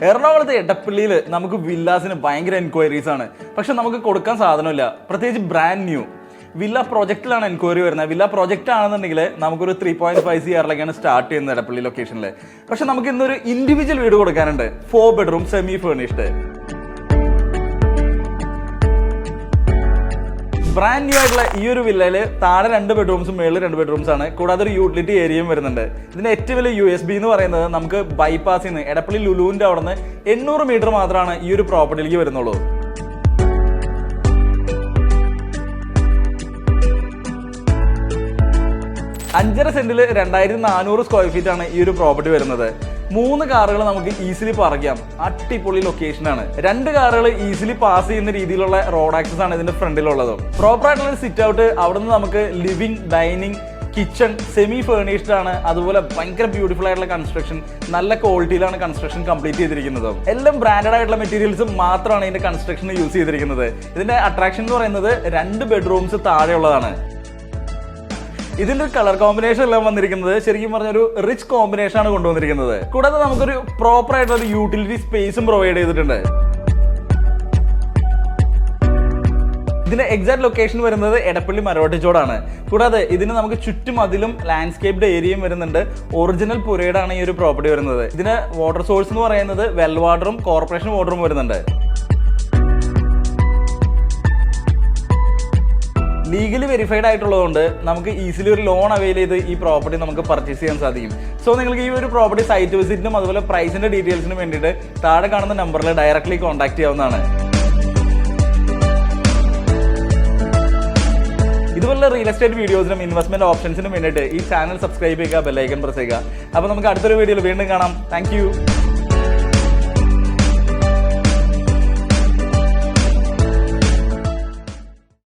എറണാകുളത്തെ എടപ്പള്ളിയിൽ നമുക്ക് വില്ലാസിന് ഭയങ്കര എൻക്വയറീസ് ആണ്. പക്ഷെ നമുക്ക് കൊടുക്കാൻ സാധനമില്ല, പ്രത്യേകിച്ച് ബ്രാൻഡ് ന്യൂ വില്ല പ്രോജക്റ്റിലാണ് എൻക്വയറി വരുന്നത്. വില്ല പ്രോജക്റ്റ് ആണെന്നുണ്ടെങ്കിൽ നമുക്കൊരു 3.5 CR സ്റ്റാർട്ട് ചെയ്യുന്നത് എടപ്പള്ളി ലൊക്കേഷനിൽ. പക്ഷെ നമുക്ക് ഇന്നൊരു ഇൻഡിവിജ്വൽ വീട് കൊടുക്കാനുണ്ട്, 4 bedroom semi furnished. Brand new ആയിട്ടുള്ള ഈ ഒരു വില്ലയിൽ താഴെ 2 bedrooms മേളിൽ 2 bedrooms ആണ്. കൂടാതെ ഒരു യൂട്ടിലിറ്റി ഏരിയയും വരുന്നുണ്ട്. ഇതിന്റെ ഏറ്റവും വലിയ USB എന്ന് പറയുന്നത് നമുക്ക് ബൈപ്പാസിൽ നിന്ന് എടപ്പള്ളി ലുലുവിന്റെ അവിടെ നിന്ന് 800 meter മാത്രമാണ് ഈ ഒരു പ്രോപ്പർട്ടിയിലേക്ക് വരുന്നുള്ളൂ. 5.5 സെന്റിൽ 2400 square feet ആണ് ഈ ഒരു പ്രോപ്പർട്ടി വരുന്നത്. 3 കാറുകൾ നമുക്ക് ഈസിലി പാർക്കാം. അടിപൊളി ലൊക്കേഷനാണ്. 2 കാറുകൾ ഈസിലി പാസ് ചെയ്യുന്ന രീതിയിലുള്ള റോഡ് ആക്സസ് ആണ് ഇതിന്റെ ഫ്രണ്ടിലുള്ളത്. പ്രോപ്പർ ആയിട്ടുള്ള സിറ്റ് ഔട്ട്, അവിടെ നിന്ന് നമുക്ക് living, dining, kitchen semi furnished ആണ്. അതുപോലെ ഭയങ്കര ബ്യൂട്ടിഫുൾ ആയിട്ടുള്ള കൺസ്ട്രക്ഷൻ, നല്ല ക്വാളിറ്റിയിലാണ് കൺസ്ട്രക്ഷൻ കംപ്ലീറ്റ് ചെയ്തിരിക്കുന്നത്. എല്ലാം ബ്രാൻഡഡ് ആയിട്ടുള്ള മെറ്റീരിയൽസ് മാത്രമാണ് ഇതിന്റെ കൺസ്ട്രക്ഷന് യൂസ് ചെയ്തിരിക്കുന്നത്. ഇതിന്റെ അട്രാക്ഷൻ എന്ന് പറയുന്നത് 2 bedrooms താഴെയുള്ളതാണ്. ഇതിന്റെ കളർ കോമ്പിനേഷൻ എല്ലാം വന്നിരിക്കുന്നത് ശരിക്കും പറഞ്ഞൊരു റിച്ച് കോമ്പിനേഷൻ ആണ് കൊണ്ടുവന്നിരിക്കുന്നത്. കൂടാതെ നമുക്കൊരു പ്രോപ്പർ ആയിട്ടുള്ള ഒരു യൂട്ടിലിറ്റി സ്പേസും പ്രൊവൈഡ് ചെയ്തിട്ടുണ്ട്. ഇതിന്റെ എക്സാക്ട് ലൊക്കേഷൻ വരുന്നത് എടപ്പള്ളി മരവട്ടിച്ചോടാണ്. കൂടാതെ ഇതിന് നമുക്ക് ചുറ്റും അതിലും ലാൻഡ്സ്കേപ്ഡ് ഏരിയയും വരുന്നുണ്ട്. ഒറിജിനൽ പുരയിടാണ് ഈ ഒരു പ്രോപ്പർട്ടി വരുന്നത്. ഇതിന് വാട്ടർ സോഴ്സ് എന്ന് പറയുന്നത് വെൽ വാട്ടറും കോർപ്പറേഷൻ വാട്ടറും വരുന്നുണ്ട്. ലീഗലി വെരിഫൈഡ് ആയിട്ടുള്ളതുകൊണ്ട് നമുക്ക് ഈസിലി ഒരു ലോൺ അവൈൽ ചെയ്ത് ഈ പ്രോപ്പർട്ടി നമുക്ക് പർച്ചേസ് ചെയ്യാൻ സാധിക്കും. സോ നിങ്ങൾക്ക് ഈ ഒരു പ്രോപ്പർട്ടി സൈറ്റ് വിസിറ്റിനും അതുപോലെ പ്രൈസിന്റെ ഡീറ്റെയിൽസിനും വേണ്ടിയിട്ട് താഴെ കാണുന്ന നമ്പറിൽ ഡയറക്റ്റ്ലി കോൺടാക്ട് ചെയ്യാവുന്നതാണ്. ഇതുപോലുള്ള റിയൽ എസ്റ്റേറ്റ് വീഡിയോസിനും ഇൻവെസ്റ്റ്മെന്റ് ഓപ്ഷൻസിനും വേണ്ടിയിട്ട് ഈ ചാനൽ സബ്സ്ക്രൈബ് ചെയ്യുക, ബെൽ ഐക്കൺ പ്രസ് ചെയ്യുക. അപ്പോൾ നമുക്ക് അടുത്തൊരു വീഡിയോയിൽ വീണ്ടും കാണാം. Thank you.